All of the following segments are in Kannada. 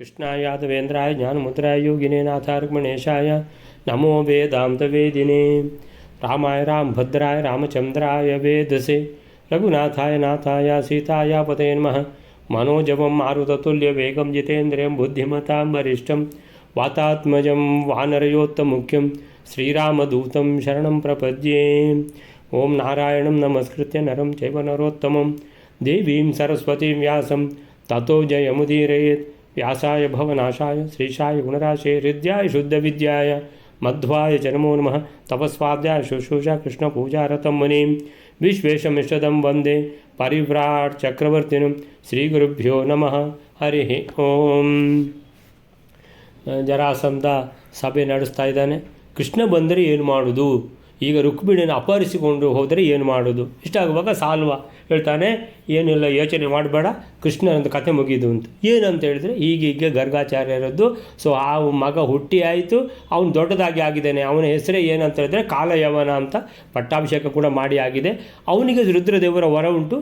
कृष्णाय यादवेन्द्राय ज्ञानमुद्राय योगिने नाथार्कमणेशाय नमो वेदान्तवेदिने रामाय रामभद्राय रामचन्द्राय वेदसे रघुनाथाय नाथाय सीताय पते नमः मनोजवं मारुततुल्यवेगं जितेन्द्रियं बुद्धिमतां वरिष्ठं वातात्मजं वानरयोत्तमुख्यं श्रीरामदूतं शरणं प्रपद्ये। ओं नारायणं नमस्कृत्य नरं चैव नरोत्तमं देवीं सरस्वतीं व्यासं ततो जयमुदीरयेत्। व्यासाय भवनाशाय श्रीशाय गुणराशे हृद्याय शुद्धविद्याय मध्वाय च नमो नमः। तपस्वाध्याय शुश्रूषा कृष्णपूजारतं मुनिं विश्वेशमिष्टदं वन्दे परिव्राट् चक्रवर्तिनं श्रीगुरुभ्यो नमः। हरिः ओಂ। ಜರಾಸಂಧ ಸಭೆ ನಡೆಸ್ತಾ ಇದ್ದಾನೆ. ಕೃಷ್ಣ ಬಂದರೆ ಏನು ಮಾಡೋದು, ಈಗ ರುಕ್ಮಿಣಿನ ಅಪಹರಿಸಿಕೊಂಡು ಹೋದರೆ ಏನು ಮಾಡೋದು, ಇಷ್ಟಾಗುವಾಗ ಸಾಲ್ವ ಹೇಳ್ತಾನೆ, ಏನಿಲ್ಲ ಯೋಚನೆ ಮಾಡಬೇಡ, ಕೃಷ್ಣನಂದು ಕತೆ ಮುಗಿದು ಅಂತ. ಏನಂತ ಹೇಳಿದ್ರೆ ಹೀಗೀಗೆ ಗರ್ಗಾಚಾರ್ಯರದ್ದು. ಸೊ ಆ ಮಗ ಹುಟ್ಟಿ ಆಯಿತು, ಅವನು ದೊಡ್ಡದಾಗಿ ಆಗಿದ್ದಾನೆ. ಅವನ ಹೆಸರೇ ಏನಂತ ಹೇಳಿದ್ರೆ ಕಾಲಯವನ ಅಂತ, ಪಟ್ಟಾಭಿಷೇಕ ಕೂಡ ಮಾಡಿ ಆಗಿದೆ. ಅವನಿಗೆ ರುದ್ರದೇವರ ವರ ಉಂಟು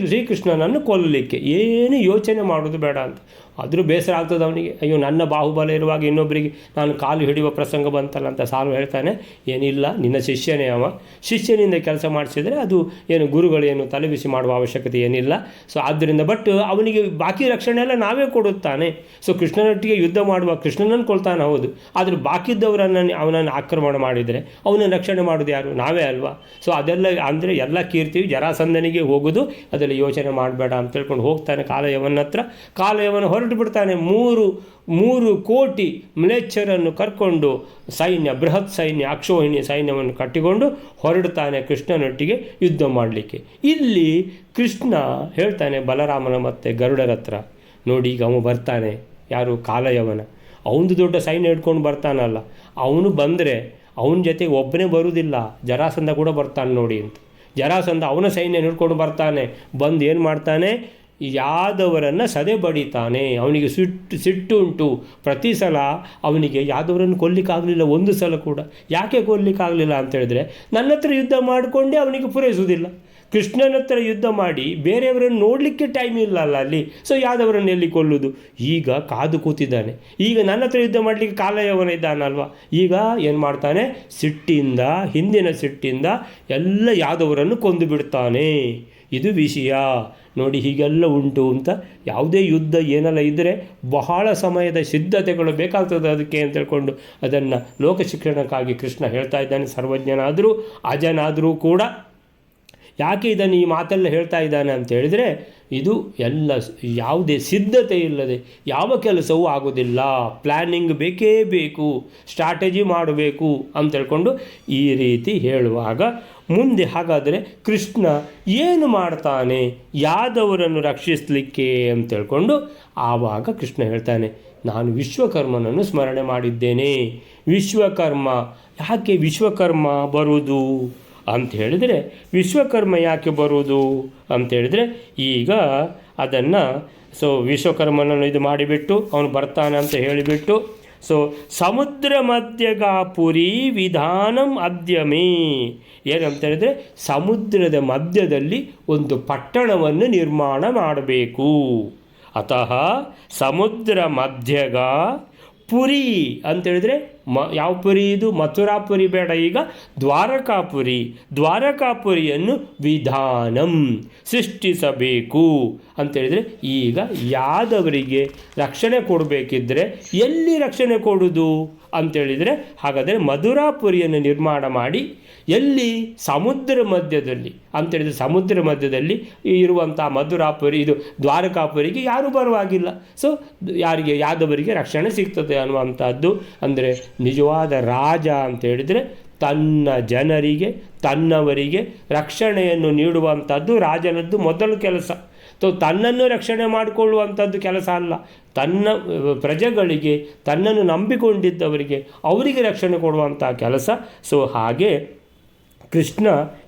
ಶ್ರೀಕೃಷ್ಣನನ್ನು ಕೊಲ್ಲಲಿಕ್ಕೆ. ಏನು ಯೋಚನೆ ಮಾಡೋದು ಬೇಡ ಅಂತ. ಆದರೂ ಬೇಸರ ಆಗ್ತದೆ ಅವನಿಗೆ. ಅಯ್ಯೋ, ನನ್ನ ಬಾಹುಬಲ ಇರುವಾಗ ಇನ್ನೊಬ್ಬರಿಗೆ ನಾನು ಕಾಲು ಹಿಡಿಯುವ ಪ್ರಸಂಗ ಬಂತಲ್ಲ ಅಂತ ಸಾಲ್ವ ಹೇಳ್ತಾನೆ, ಏನಿಲ್ಲ, ನಿನ್ನ ಶಿಷ್ಯನೇ ಅವ, ಶಿಷ್ಯನಿಂದ ಕೆಲಸ ಮಾಡಿಸಿದರೆ ಅದು ಏನು ಗುರುಗಳೇನು ತಲೆಬಿಸಿ ಮಾಡುವ ಅವಶ್ಯಕತೆ ಏನಿಲ್ಲ. ಸೊ ಆದ್ದರಿಂದ ಬಟ್ ಅವನಿಗೆ ಬಾಕಿ ರಕ್ಷಣೆ ಎಲ್ಲ ನಾವೇ ಕೊಡುತ್ತಾನೆ. ಸೊ ಕೃಷ್ಣನೊಟ್ಟಿಗೆ ಯುದ್ಧ ಮಾಡುವ ಕೃಷ್ಣನನ್ನು ಕೊಲ್ತಾನೆ, ಹೌದು, ಆದರೆ ಬಾಕಿದ್ದವರನ್ನು ಅವನನ್ನು ಆಕ್ರಮಣ ಮಾಡಿದರೆ ಅವನನ್ನು ರಕ್ಷಣೆ ಮಾಡೋದು ಯಾರು? ನಾವೇ ಅಲ್ವಾ. ಸೊ ಅದೆಲ್ಲ ಅಂದರೆ ಎಲ್ಲ ಕೀರ್ತಿವಿ ಜರಾಸಂಧನಿಗೆ ಹೋಗೋದು, ಅದೆಲ್ಲ ಯೋಚನೆ ಮಾಡಬೇಡ ಅಂತ ಹೇಳ್ಕೊಂಡು ಹೋಗ್ತಾನೆ ಕಾಲಯವನ ಹತ್ರ. ಕಾಲಯವನ ಹೊರಟು ಬಿಡ್ತಾನೆ. ಮೂರು ಕೋಟಿ ಮ್ಲೇಚ್ಛರನ್ನು ಕರ್ಕೊಂಡು ಸೈನ್ಯ, ಬೃಹತ್ ಸೈನ್ಯ, ಅಕ್ಷೋಹಿಣಿ ಸೈನ್ಯವನ್ನು ಕಟ್ಟಿಕೊಂಡು ಹೊರಡ್ತಾನೆ ಕೃಷ್ಣನೊಟ್ಟಿಗೆ ಯುದ್ಧ ಮಾಡಲಿಕ್ಕೆ. ಇಲ್ಲಿ ಕೃಷ್ಣ ಹೇಳ್ತಾನೆ ಬಲರಾಮನ ಮತ್ತು ಗರುಡರ ಹತ್ರ, ನೋಡಿ ಈಗ ಅವನು ಬರ್ತಾನೆ, ಯಾರು ಕಾಲಯವನ, ಅವನದು ದೊಡ್ಡ ಸೈನ್ಯ ಹಿಡ್ಕೊಂಡು ಬರ್ತಾನಲ್ಲ, ಅವನು ಬಂದರೆ ಅವನ ಜೊತೆಗೆ ಒಬ್ಬನೇ ಬರುವುದಿಲ್ಲ, ಜರಾಸಂಧ ಕೂಡ ಬರ್ತಾನೆ ನೋಡಿ ಅಂತ. ಜರಾಸಂಧ ಅವನ ಸೈನ್ಯ ಹಿಡ್ಕೊಂಡು ಬರ್ತಾನೆ. ಬಂದು ಏನು ಮಾಡ್ತಾನೆ, ಯಾದವರನ್ನು ಸದೆ ಬಡಿತಾನೆ. ಅವನಿಗೆ ಸಿಟ್ಟು ಉಂಟು. ಪ್ರತಿ ಸಲ ಅವನಿಗೆ ಯಾದವರನ್ನು ಕೊಲ್ಲಿಕ್ಕಾಗಲಿಲ್ಲ, ಒಂದು ಸಲ ಕೂಡ. ಯಾಕೆ ಕೊಲ್ಲಿಕ್ಕಾಗಲಿಲ್ಲ ಅಂತ ಹೇಳಿದ್ರೆ, ನನ್ನ ಹತ್ರ ಯುದ್ಧ ಮಾಡಿಕೊಂಡೇ ಅವನಿಗೆ ಪೂರೈಸುವುದಿಲ್ಲ. ಕೃಷ್ಣನ ಹತ್ರ ಯುದ್ಧ ಮಾಡಿ ಬೇರೆಯವರನ್ನು ನೋಡಲಿಕ್ಕೆ ಟೈಮ್ ಇಲ್ಲಲ್ಲ ಅಲ್ಲಿ. ಸೊ ಯಾದವರನ್ನು ಎಲ್ಲಿ ಕೊಲ್ಲುವುದು? ಈಗ ಕಾದು ಕೂತಿದ್ದಾನೆ. ಈಗ ನನ್ನ ಹತ್ರ ಯುದ್ಧ ಮಾಡಲಿಕ್ಕೆ ಕಾಲಯವನ ಇದ್ದಾನಲ್ವ, ಈಗ ಏನು ಮಾಡ್ತಾನೆ, ಸಿಟ್ಟಿಂದ, ಹಿಂದಿನ ಸಿಟ್ಟಿಂದ ಎಲ್ಲ ಯಾದವರನ್ನು ಕೊಂದು ಬಿಡ್ತಾನೆ. ಇದು ವಿಷಯ ನೋಡಿ, ಹೀಗೆಲ್ಲ ಉಂಟು ಅಂತ. ಯಾವುದೇ ಯುದ್ಧ ಏನೆಲ್ಲ ಇದ್ದರೆ ಬಹಳ ಸಮಯದ ಸಿದ್ಧತೆಗಳು ಬೇಕಾಗ್ತದೆ ಅದಕ್ಕೆ ಅಂತ ಹೇಳ್ಕೊಂಡು ಅದನ್ನು ಲೋಕಶಿಕ್ಷಣಕ್ಕಾಗಿ ಕೃಷ್ಣ ಹೇಳ್ತಾ ಇದ್ದಾನೆ. ಸರ್ವಜ್ಞನಾದರೂ ಅಜನಾದರೂ ಕೂಡ ಯಾಕೆ ಇದನ್ನು ಈ ಮಾತೆಲ್ಲ ಹೇಳ್ತಾ ಇದ್ದಾನೆ ಅಂತ ಹೇಳಿದರೆ, ಇದು ಎಲ್ಲ ಯಾವುದೇ ಸಿದ್ಧತೆ ಇಲ್ಲದೆ ಯಾವ ಕೆಲಸವೂ ಆಗೋದಿಲ್ಲ. ಪ್ಲ್ಯಾನಿಂಗ್ ಬೇಕೇ ಬೇಕು, ಸ್ಟ್ರಾಟಜಿ ಮಾಡಬೇಕು ಅಂತ ಹೇಳ್ಕೊಂಡು ಈ ರೀತಿ ಹೇಳುವಾಗ ಮುಂದೆ ಹಾಗಾದರೆ ಕೃಷ್ಣ ಏನು ಮಾಡ್ತಾನೆ ಯಾದವರನ್ನು ರಕ್ಷಿಸಲಿಕ್ಕೆ ಅಂತ ಹೇಳ್ಕೊಂಡು ಆವಾಗ ಕೃಷ್ಣ ಹೇಳ್ತಾನೆ, ನಾನು ವಿಶ್ವಕರ್ಮನನ್ನು ಸ್ಮರಣೆ ಮಾಡಿದ್ದೇನೆ. ವಿಶ್ವಕರ್ಮ, ಯಾಕೆ ವಿಶ್ವಕರ್ಮ ಬರುವುದು ಅಂತ ಹೇಳಿದರೆ, ವಿಶ್ವಕರ್ಮ ಯಾಕೆ ಬರುವುದು ಅಂತ ಹೇಳಿದರೆ, ಈಗ ಅದನ್ನು ವಿಶ್ವಕರ್ಮನನ್ನು ಇದು ಮಾಡಿಬಿಟ್ಟು ಅವನು ಬರ್ತಾನೆ ಅಂತ ಹೇಳಿಬಿಟ್ಟು, ಸಮುದ್ರ ಮಧ್ಯಗಾಪುರಿ ವಿಧಾನಂ ಅದ್ಯಮೇ, ಏನಂತ ಹೇಳಿದರೆ ಸಮುದ್ರದ ಮಧ್ಯದಲ್ಲಿ ಒಂದು ಪಟ್ಟಣವನ್ನು ನಿರ್ಮಾಣ ಮಾಡಬೇಕು. ಅತಃ ಸಮುದ್ರ ಮಧ್ಯಗ ಪುರಿ ಅಂತೇಳಿದರೆ ಯಾವ ಪುರಿ ಇದು? ಮಥುರಾಪುರಿ ಬೇಡ, ಈಗ ದ್ವಾರಕಾಪುರಿ. ದ್ವಾರಕಾಪುರಿಯನ್ನು ವಿಧಾನಂ ಸೃಷ್ಟಿಸಬೇಕು ಅಂತೇಳಿದರೆ, ಈಗ ಯಾದವರಿಗೆ ರಕ್ಷಣೆ ಕೊಡಬೇಕಿದ್ದರೆ ಎಲ್ಲಿ ರಕ್ಷಣೆ ಕೊಡುವುದು ಅಂತೇಳಿದರೆ, ಹಾಗಾದರೆ ಮಧುರಾಪುರಿಯನ್ನು ನಿರ್ಮಾಣ ಮಾಡಿ, ಎಲ್ಲಿ? ಸಮುದ್ರ ಮಧ್ಯದಲ್ಲಿ ಅಂತೇಳಿದರೆ ಸಮುದ್ರ ಮಧ್ಯದಲ್ಲಿ ಇರುವಂಥ ಮಧುರಾಪುರಿ, ಇದು ದ್ವಾರಕಾಪುರಿಗೆ ಯಾರೂ ಬರುವಾಗಿಲ್ಲ. ಸೊ ಯಾರಿಗೆ? ಯಾದವರಿಗೆ ರಕ್ಷಣೆ ಸಿಗ್ತದೆ ಅನ್ನುವಂಥದ್ದು. ಅಂದರೆ ನಿಜವಾದ ರಾಜ ಅಂತ ಹೇಳಿದರೆ ತನ್ನ ಜನರಿಗೆ, ತನ್ನವರಿಗೆ ರಕ್ಷಣೆಯನ್ನು ನೀಡುವಂಥದ್ದು ರಾಜನದ್ದು ಮೊದಲ ಕೆಲಸ. ತನ್ನನ್ನು ರಕ್ಷಣೆ ಮಾಡಿಕೊಳ್ಳುವಂಥದ್ದು ಕೆಲಸ ಅಲ್ಲ, ತನ್ನ ಪ್ರಜೆಗಳಿಗೆ, ತನ್ನನ್ನು ನಂಬಿಕೊಂಡಿದ್ದವರಿಗೆ, ಅವರಿಗೆ ರಕ್ಷಣೆ ಕೊಡುವಂಥ ಕೆಲಸ. ಸೊ ಹಾಗೆ ಕೃಷ್ಣ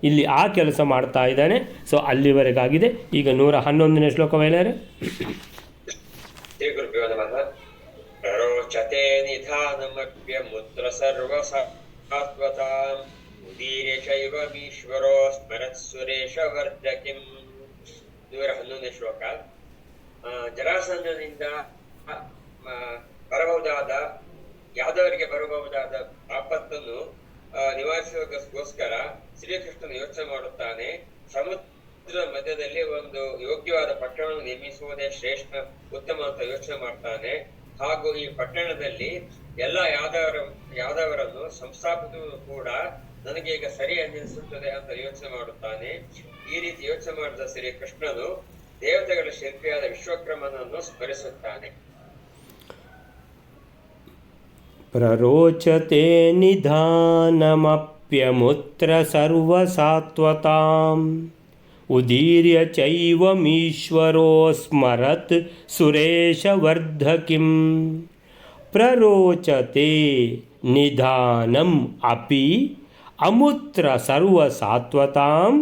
ಇಲ್ಲಿ ಆ ಕೆಲಸ ಮಾಡ್ತಾ ಇದ್ದಾನೆ. ಸೊ ಅಲ್ಲಿವರೆಗಾಗಿದೆ. ಈಗ 111ನೇ ಶ್ಲೋಕ ವೇಳೆಯರೆ. ಪ್ರರೋಚತೆ ನಿಧಾನಮಪ್ಯಮುತ್ರ ಸರ್ವಸಾತ್ವತಾಂ ಉದೀರೇಶೈವಮೀಶ್ವರೋ ಸ್ಮರತ್ ಸುರೇಶವರ್ಧಕಿಂ. 111ನೇ ಶ್ಲೋಕ. ಜರಾಸಂಧನಿಂದ ಬರಬಹುದಾದ ಯಾದವರಿಗೆ ಬರಬಹುದಾದ ಆಪತ್ತನ್ನು ನಿವಾರಿಸುವುದಕ್ಕೋಸ್ಕರ ಶ್ರೀಕೃಷ್ಣನು ಯೋಚನೆ ಮಾಡುತ್ತಾನೆ. ಸಮುದ್ರ ಮಧ್ಯದಲ್ಲಿ ಒಂದು ಯೋಗ್ಯವಾದ ಪಟ್ಟಣವನ್ನು ನಿರ್ಮಿಸುವುದೇ ಶ್ರೇಷ್ಠ, ಉತ್ತಮ ಅಂತ ಯೋಚನೆ ಮಾಡ್ತಾನೆ. ಹಾಗೂ ಈ ಪಟ್ಟಣದಲ್ಲಿ ಎಲ್ಲ ಯಾದವರನ್ನು ಸಂಸ್ಥಾಪಿಸುವುದು ಕೂಡ ನನಗೆ ಈಗ ಸರಿ ಅನ್ನಿಸುತ್ತದೆ ಅಂತ ಯೋಚನೆ ಮಾಡುತ್ತಾನೆ. ಈ ರೀತಿ ಯೋಚನೆ ಮಾಡಿದ ಶ್ರೀಕೃಷ್ಣನು ದೇವತೆಗಳ ಶಿಲ್ಪಿಯಾದ ವಿಶ್ವಕರ್ಮನನ್ನು ಸ್ಮರಿಸುತ್ತಾನೆ. ಪ್ರರೋಚತೆ ನಿಧಾನಮಪ್ಯಮುತ್ರ ಸರ್ವಸಾತ್ವತಾಂ ಉದೀರ್ಯ ಚೈವಮೀಶ್ವರೋ ಸ್ಮರತ್ ಸುರೇಶವರ್ಧಕಿಂ. ಪ್ರರೋಚತೆ ನಿಧಾನಂ ಅಪಿ ಅಮುತ್ರ ಸರ್ವಸಾತ್ವತಾಂ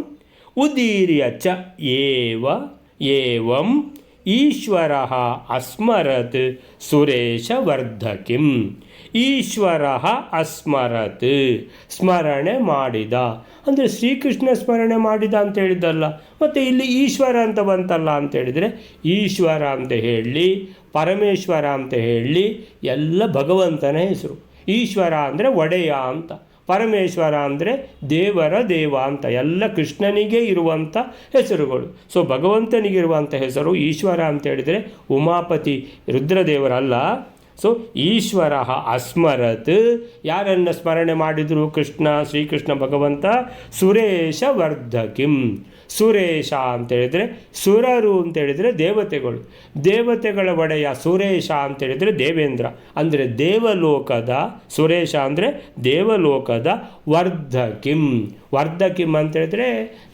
ಉದೀರ್ಯ ಚ ಏವಂ ಈಶ್ವರಃ ಅಸ್ಮರತ್ ಸುರೇಶವರ್ಧಕಿಂ. ಈಶ್ವರಃ ಅಸ್ಮರತ್, ಸ್ಮರಣೆ ಮಾಡಿದ ಅಂದರೆ ಶ್ರೀಕೃಷ್ಣ ಸ್ಮರಣೆ ಮಾಡಿದ ಅಂತ ಹೇಳಿದ್ದಲ್ಲ. ಮತ್ತು ಇಲ್ಲಿ ಈಶ್ವರ ಅಂತ ಬಂತಲ್ಲ ಅಂತ ಹೇಳಿದರೆ, ಈಶ್ವರ ಅಂತ ಹೇಳಿ ಪರಮೇಶ್ವರ ಅಂತ ಹೇಳಿ ಎಲ್ಲ ಭಗವಂತನ ಹೆಸರು. ಈಶ್ವರ ಅಂದರೆ ಒಡೆಯ ಅಂತ, ಪರಮೇಶ್ವರ ಅಂದರೆ ದೇವರ ದೇವ ಅಂತ, ಎಲ್ಲ ಕೃಷ್ಣನಿಗೆ ಇರುವಂಥ ಹೆಸರುಗಳು. ಸೊ ಭಗವಂತನಿಗಿರುವಂಥ ಹೆಸರು ಈಶ್ವರ ಅಂತ ಹೇಳಿದರೆ ಉಮಾಪತಿ ರುದ್ರದೇವರಲ್ಲ. ಸೊ ಈಶ್ವರ ಅಸ್ಮರತ್, ಯಾರನ್ನು ಸ್ಮರಣೆ ಮಾಡಿದರು ಶ್ರೀಕೃಷ್ಣ ಭಗವಂತ? ಸುರೇಶವರ್ಧಕಿಂ. ಸುರೇಶ ಅಂತೇಳಿದರೆ ಸುರರು ಅಂತೇಳಿದರೆ ದೇವತೆಗಳು, ದೇವತೆಗಳ ಒಡೆಯ ಸುರೇಶ ಅಂತೇಳಿದರೆ ದೇವೇಂದ್ರ ಅಂದರೆ ದೇವಲೋಕದ, ಸುರೇಶ ಅಂದರೆ ದೇವಲೋಕದ ವರ್ಧಕಿಂ. ವರ್ಧಕಿಂ ಅಂತೇಳಿದರೆ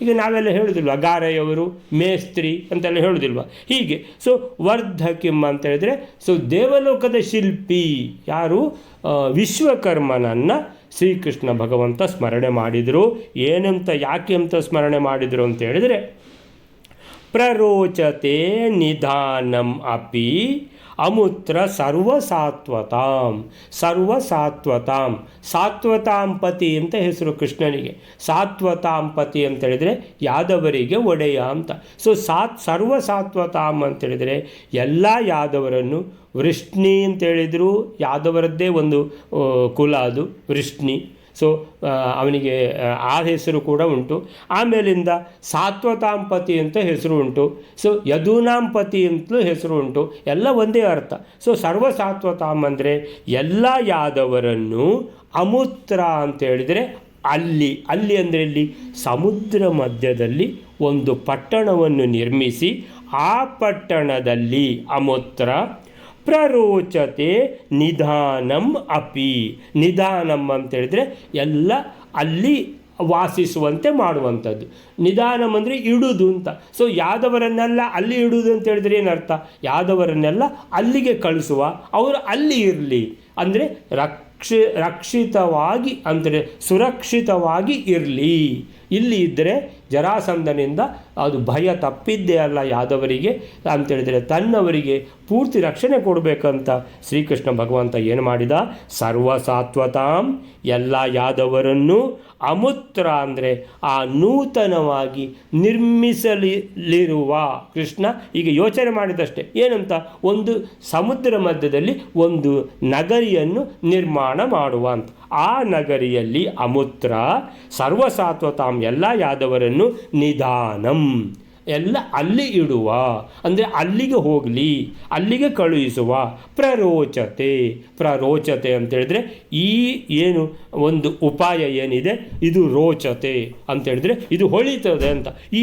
ಈಗ ನಾವೆಲ್ಲ ಹೇಳೋದಿಲ್ವ, ಗಾರೆಯವರು ಮೇಸ್ತ್ರಿ ಅಂತೆಲ್ಲ ಹೇಳೋದಿಲ್ವ, ಹೀಗೆ. ಸೊ ವರ್ಧಕಿಂ ಅಂತೇಳಿದರೆ ಸೊ ದೇವಲೋಕದ ಶಿಲ್ಪಿ ಯಾರು? ವಿಶ್ವಕರ್ಮನನ್ನು ಶ್ರೀಕೃಷ್ಣ ಭಗವಂತ ಸ್ಮರಣೆ ಮಾಡಿದರು. ಏನಂತ, ಯಾಕೆ ಅಂತ ಸ್ಮರಣೆ ಮಾಡಿದರು ಅಂತ ಹೇಳಿದರೆ, ಪ್ರರೋಚತೆ ನಿಧಾನಂ ಅಪಿ ಅಮುತ್ರ ಸರ್ವಸಾತ್ವತಾಂ. ಸರ್ವಸಾತ್ವತಾಂ, ಸಾತ್ವತಾಂಪತಿ ಅಂತ ಹೆಸರು ಕೃಷ್ಣನಿಗೆ. ಸಾತ್ವತಾಂಪತಿ ಅಂತೇಳಿದರೆ ಯಾದವರಿಗೆ ಒಡೆಯ ಅಂತ. ಸೊ ಸರ್ವಸಾತ್ವತಾಂ ಅಂತೇಳಿದರೆ ಎಲ್ಲ ಯಾದವರನ್ನು, ವೃಷ್ಣಿ ಅಂತೇಳಿದರು ಯಾದವರದ್ದೇ ಒಂದು ಕುಲ, ಅದು ವೃಷ್ಣಿ. ಸೊ ಅವನಿಗೆ ಆ ಹೆಸರು ಕೂಡ ಉಂಟು. ಆಮೇಲಿಂದ ಸಾತ್ವತಾಂಪತಿ ಅಂತ ಹೆಸರು ಉಂಟು. ಸೊ ಯದುನಾಂಪತಿ ಅಂತಲೂ ಹೆಸರು ಉಂಟು. ಎಲ್ಲ ಒಂದೇ ಅರ್ಥ. ಸೊ ಸರ್ವಸಾತ್ವತಾಂ ಅಂದರೆ ಎಲ್ಲ ಯಾದವರನ್ನು, ಅಮುತ್ರ ಅಂತ ಹೇಳಿದರೆ ಅಲ್ಲಿ ಅಂದರೆ ಇಲ್ಲಿ ಸಮುದ್ರ ಮಧ್ಯದಲ್ಲಿ ಒಂದು ಪಟ್ಟಣವನ್ನು ನಿರ್ಮಿಸಿ ಆ ಪಟ್ಟಣದಲ್ಲಿ ಅಮುತ್ರ ಪ್ರರೋಚತೆ ನಿಧಾನಂ ಅಪಿ. ನಿಧಾನಂ ಅಂತೇಳಿದರೆ ಎಲ್ಲ ಅಲ್ಲಿ ವಾಸಿಸುವಂತೆ ಮಾಡುವಂಥದ್ದು. ನಿಧಾನಂ ಅಂದರೆ ಇಡುವುದು ಅಂತ. ಸೊ ಯಾದವರನ್ನೆಲ್ಲ ಅಲ್ಲಿ ಇಡುವುದು ಅಂತ ಹೇಳಿದ್ರೆ ಏನರ್ಥ? ಯಾದವರನ್ನೆಲ್ಲ ಅಲ್ಲಿಗೆ ಕಳಿಸುವ, ಅವರು ಅಲ್ಲಿ ಇರಲಿ ಅಂದರೆ ರಕ್ಷಿತವಾಗಿ ಅಂದರೆ ಸುರಕ್ಷಿತವಾಗಿ ಇರಲಿ. ಇಲ್ಲಿ ಇದ್ದರೆ ಜರಾಸಂಧನಿಂದ ಅದು ಭಯ ತಪ್ಪಿದ್ದೇ ಅಲ್ಲ ಯಾದವರಿಗೆ ಅಂತೇಳಿದರೆ, ತನ್ನವರಿಗೆ ಪೂರ್ತಿ ರಕ್ಷಣೆ ಕೊಡಬೇಕಂತ ಶ್ರೀಕೃಷ್ಣ ಭಗವಂತ ಏನು ಮಾಡಿದ? ಸರ್ವಸಾತ್ವತಾಂ, ಎಲ್ಲ ಯಾದವರನ್ನು, ಅಮುತ್ರ ಅಂದರೆ ಆ ನೂತನವಾಗಿ ನಿರ್ಮಿಸಲಿರುವ ಕೃಷ್ಣ ಈಗ ಯೋಚನೆ ಮಾಡಿದಷ್ಟೇ. ಏನಂತ? ಒಂದು ಸಮುದ್ರ ಮಧ್ಯದಲ್ಲಿ ಒಂದು ನಗರಿಯನ್ನು ನಿರ್ಮಾಣ ಮಾಡುವ ಅಂತ. ಆ ನಗರಿಯಲ್ಲಿ ಅಮುತ್ರ ಸರ್ವಸಾತ್ವತಾಂ ಎಲ್ಲ ಯಾದವರನ್ನು ನಿಧಾನಂ ಎಲ್ಲ ಅಲ್ಲಿ ಇಡುವ ಅಂದರೆ ಅಲ್ಲಿಗೆ ಹೋಗಲಿ, ಅಲ್ಲಿಗೆ ಕಳುಹಿಸುವ. ಪ್ರರೋಚತೆ ಅಂತೇಳಿದರೆ ಈ ಏನು ಒಂದು ಉಪಾಯ ಏನಿದೆ ಇದು ರೋಚತೆ ಅಂತೇಳಿದರೆ ಇದು ಹೊಳಿತದೆ ಅಂತ. ಈ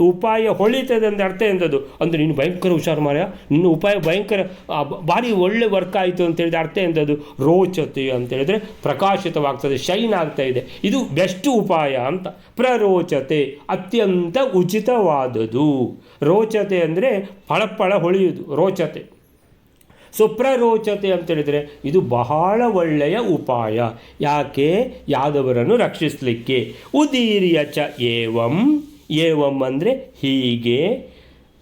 ಉಪಾಯ ಹೊಳಿತದೆ ಅಂತ ಅರ್ಥ ಎಂಥದ್ದು ಅಂದರೆ ನೀನು ಭಯಂಕರ ಹುಷಾರು ಮಾರ್ಯ, ನಿನ್ನ ಉಪಾಯ ಭಯಂಕರ ಭಾರಿ ಒಳ್ಳೆ ವರ್ಕ್ ಆಯಿತು ಅಂತೇಳಿದ್ರೆ ಅರ್ಥ ಎಂಥದ್ದು? ರೋಚತೆ ಅಂತೇಳಿದರೆ ಪ್ರಕಾಶಿತವಾಗ್ತದೆ, ಶೈನ್ ಆಗ್ತಾ ಇದೆ, ಇದು ಬೆಸ್ಟ್ ಉಪಾಯ ಅಂತ. ಪ್ರರೋಚತೆ ಅತ್ಯಂತ ಉಚಿತವಾದದ್ದು. ರೋಚತೆ ಅಂದರೆ ಫಳಫಳ ಹೊಳೆಯುವುದು, ರೋಚತೆ. ಸೊ ಪ್ರರೋಚತೆ ಅಂತೇಳಿದರೆ ಇದು ಬಹಳ ಒಳ್ಳೆಯ ಉಪಾಯ. ಯಾಕೆ? ಯಾದವರನ್ನು ರಕ್ಷಿಸಲಿಕ್ಕೆ. ಉದೀರ್ಯ ಚ ಏವಂ ಅಂದರೆ ಹೀಗೆ,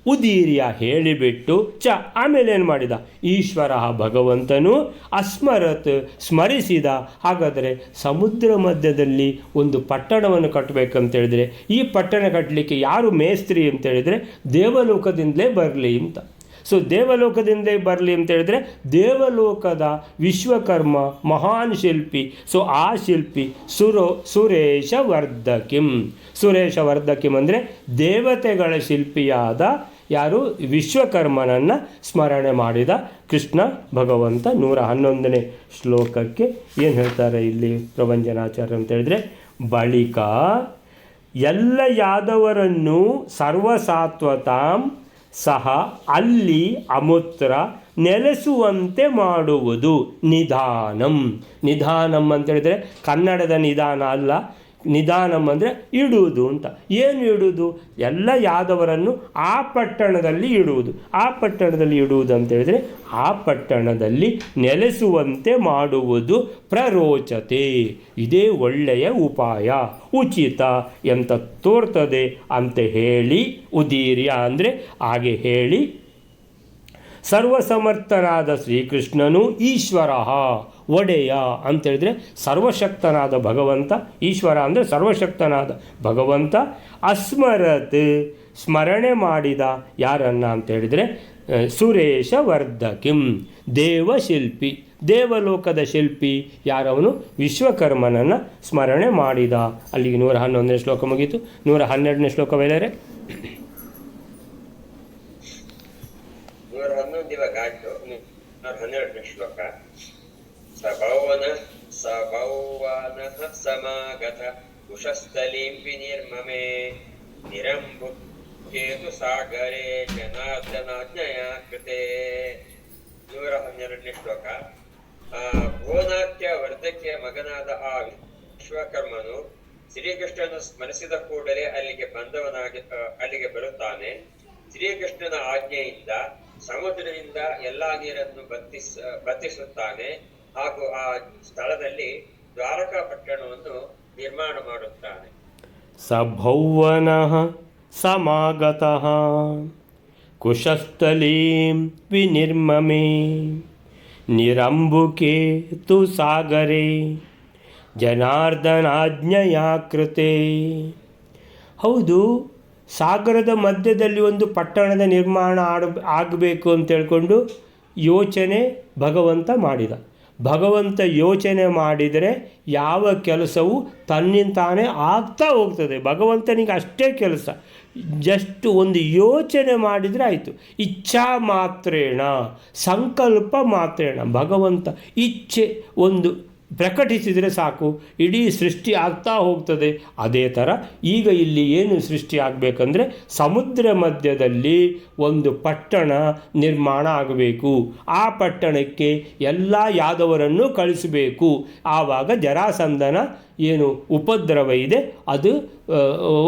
ಉದೀರ್ಯ ಹೇಳಿಬಿಟ್ಟು ಚ ಆಮೇಲೆ ಏನು ಮಾಡಿದ? ಈಶ್ವರ ಭಗವಂತನು ಅಸ್ಮರತ್ ಸ್ಮರಿಸಿದ. ಹಾಗಾದರೆ ಸಮುದ್ರ ಮಧ್ಯದಲ್ಲಿ ಒಂದು ಪಟ್ಟಣವನ್ನು ಕಟ್ಟಬೇಕಂತೇಳಿದರೆ ಈ ಪಟ್ಟಣ ಕಟ್ಟಲಿಕ್ಕೆ ಯಾರು ಮೇಸ್ತ್ರಿ ಅಂತೇಳಿದರೆ ದೇವಲೋಕದಿಂದಲೇ ಬರಲಿ ಅಂತ. ಸೊ ದೇವಲೋಕದಿಂದೇ ಬರಲಿ ಅಂತ ಹೇಳಿದ್ರೆ ದೇವಲೋಕದ ವಿಶ್ವಕರ್ಮ ಮಹಾನ್ ಶಿಲ್ಪಿ. ಸೊ ಆ ಶಿಲ್ಪಿ ಸುರೇಶ ವರ್ಧಕಿಂ. ಸುರೇಶ ವರ್ಧಕಿಂ ಅಂದರೆ ದೇವತೆಗಳ ಶಿಲ್ಪಿಯಾದ ಯಾರು ವಿಶ್ವಕರ್ಮನನ್ನು ಸ್ಮರಣೆ ಮಾಡಿದ ಕೃಷ್ಣ ಭಗವಂತ. 111ನೇ ಶ್ಲೋಕಕ್ಕೆ ಏನು ಹೇಳ್ತಾರೆ ಇಲ್ಲಿ ಪ್ರಭಂಜನಾಚಾರ್ಯ ಅಂತ ಹೇಳಿದ್ರೆ, ಬಳಿಕ ಎಲ್ಲ ಯಾದವರನ್ನು ಸರ್ವಸಾತ್ವತಾಂ ಸಹ ಅಲ್ಲಿ ಅಮೂತ್ರ ನೆಲೆಸುವಂತೆ ಮಾಡುವುದು ನಿಧಾನಂ. ನಿಧಾನಂ ಅಂತ ಹೇಳಿದರೆ ಕನ್ನಡದ ನಿಧಾನ ಅಲ್ಲ, ನಿಧಾನಂ ಅಂದರೆ ಇಡುವುದು ಅಂತ. ಏನು ಇಡುವುದು? ಎಲ್ಲ ಯಾದವರನ್ನು ಆ ಪಟ್ಟಣದಲ್ಲಿ ಇಡುವುದು. ಆ ಪಟ್ಟಣದಲ್ಲಿ ಇಡುವುದು ಅಂತ ಹೇಳಿದರೆ ಆ ಪಟ್ಟಣದಲ್ಲಿ ನೆಲೆಸುವಂತೆ ಮಾಡುವುದು ಪ್ರರೋಚತೆ. ಇದೇ ಒಳ್ಳೆಯ ಉಪಾಯ, ಉಚಿತ ಎಂತ ತೋರ್ತದೆ ಅಂತ ಹೇಳಿ, ಉದೀರ್ಯ ಅಂದರೆ ಹಾಗೆ ಹೇಳಿ, ಸರ್ವಸಮರ್ಥನಾದ ಶ್ರೀಕೃಷ್ಣನು ಈಶ್ವರ ಒಡೆಯ ಅಂತೇಳಿದರೆ ಸರ್ವಶಕ್ತನಾದ ಭಗವಂತ. ಈಶ್ವರ ಅಂದರೆ ಸರ್ವಶಕ್ತನಾದ ಭಗವಂತ. ಅಸ್ಮರತ್ ಸ್ಮರಣೆ ಮಾಡಿದ ಯಾರನ್ನ ಅಂತ ಹೇಳಿದರೆ ಸುರೇಶ ವರ್ಧಕಿಂ, ದೇವಶಿಲ್ಪಿ, ದೇವಲೋಕದ ಶಿಲ್ಪಿ ಯಾರವನು? ವಿಶ್ವಕರ್ಮನನ್ನು ಸ್ಮರಣೆ ಮಾಡಿದ. ಅಲ್ಲಿಗೆ 111ನೇ ಶ್ಲೋಕ ಮುಗೀತು. 112ನೇ ಶ್ಲೋಕ ಬೇರೆ 12ನೇ ಶ್ಲೋಕ. ಸಭೌವನಃ ಸಮಾಗತ ಕುಶಸ್ಥಲೀಂ ವಿನಿರ್ಮಮೆ ನಿರಂಬುಕೇತು ಸಾಗರೇ ಜನಾರ್ದನಾಜ್ಞಯ ಕೃತೆ. 112ನೇ ಶ್ಲೋಕ. ಭುವನಾಟ್ಯ ವರ್ಧಕಿಯ ಮಗನಾದ ಆ ವಿಶ್ವಕರ್ಮನು ಶ್ರೀಕೃಷ್ಣನು ಸ್ಮರಿಸಿದ ಕೂಡಲೇ ಅಲ್ಲಿಗೆ ಬರುತ್ತಾನೆ. ಶ್ರೀಕೃಷ್ಣನ ಆಜ್ಞೆಯಿಂದ ಸಮುದ್ರದಿಂದ ಎಲ್ಲಾ ನೀರನ್ನು ಬತ್ತಿಸುತ್ತಾನೆ ಹಾಗೂ ಆ ಸ್ಥಳದಲ್ಲಿ ದ್ವಾರಕಾ ಪಟ್ಟಣವನ್ನು ನಿರ್ಮಾಣ ಮಾಡುತ್ತಾನೆ. ಸಭೌವನಃ ಸಮಾಗತಃ ಕುಶಸ್ಥಲೀಂ ವಿನಿರ್ಮಮೆ ನಿರಂಬುಕೆ ತು ಸಾಗರೇ ಜನಾರ್ದನಾಜ್ಞಯಾ ಕೃತೆ. ಹೌದು, ಸಾಗರದ ಮಧ್ಯದಲ್ಲಿ ಒಂದು ಪಟ್ಟಣದ ನಿರ್ಮಾಣ ಆಗಬೇಕು ಅಂತ ಹೇಳ್ಕೊಂಡು ಯೋಚನೆ ಭಗವಂತ ಮಾಡಿದ. ಭಗವಂತ ಯೋಚನೆ ಮಾಡಿದರೆ ಯಾವ ಕೆಲಸವೂ ತನ್ನಿಂತಾನೇ ಆಗ್ತಾ ಹೋಗ್ತದೆ. ಭಗವಂತನಿಗೆ ಅಷ್ಟೇ ಕೆಲಸ, ಜಸ್ಟ್ ಒಂದು ಯೋಚನೆ ಮಾಡಿದರೆ ಆಯಿತು. ಇಚ್ಛಾ ಮಾತ್ರೇಣ, ಸಂಕಲ್ಪ ಮಾತ್ರೇಣ. ಭಗವಂತ ಇಚ್ಛೆ ಒಂದು ಪ್ರಕಟಿಸಿದರೆ ಸಾಕು, ಇಡೀ ಸೃಷ್ಟಿ ಆಗ್ತಾ ಹೋಗ್ತದೆ. ಅದೇ ಥರ ಈಗ ಇಲ್ಲಿ ಏನು ಸೃಷ್ಟಿ ಆಗಬೇಕಂದ್ರೆ ಸಮುದ್ರ ಮಧ್ಯದಲ್ಲಿ ಒಂದು ಪಟ್ಟಣ ನಿರ್ಮಾಣ ಆಗಬೇಕು. ಆ ಪಟ್ಟಣಕ್ಕೆ ಎಲ್ಲ ಯಾದವರನ್ನು ಕಳಿಸಬೇಕು. ಆವಾಗ ಜರಾಸಂಧನ ಏನು ಉಪದ್ರವ ಇದೆ ಅದು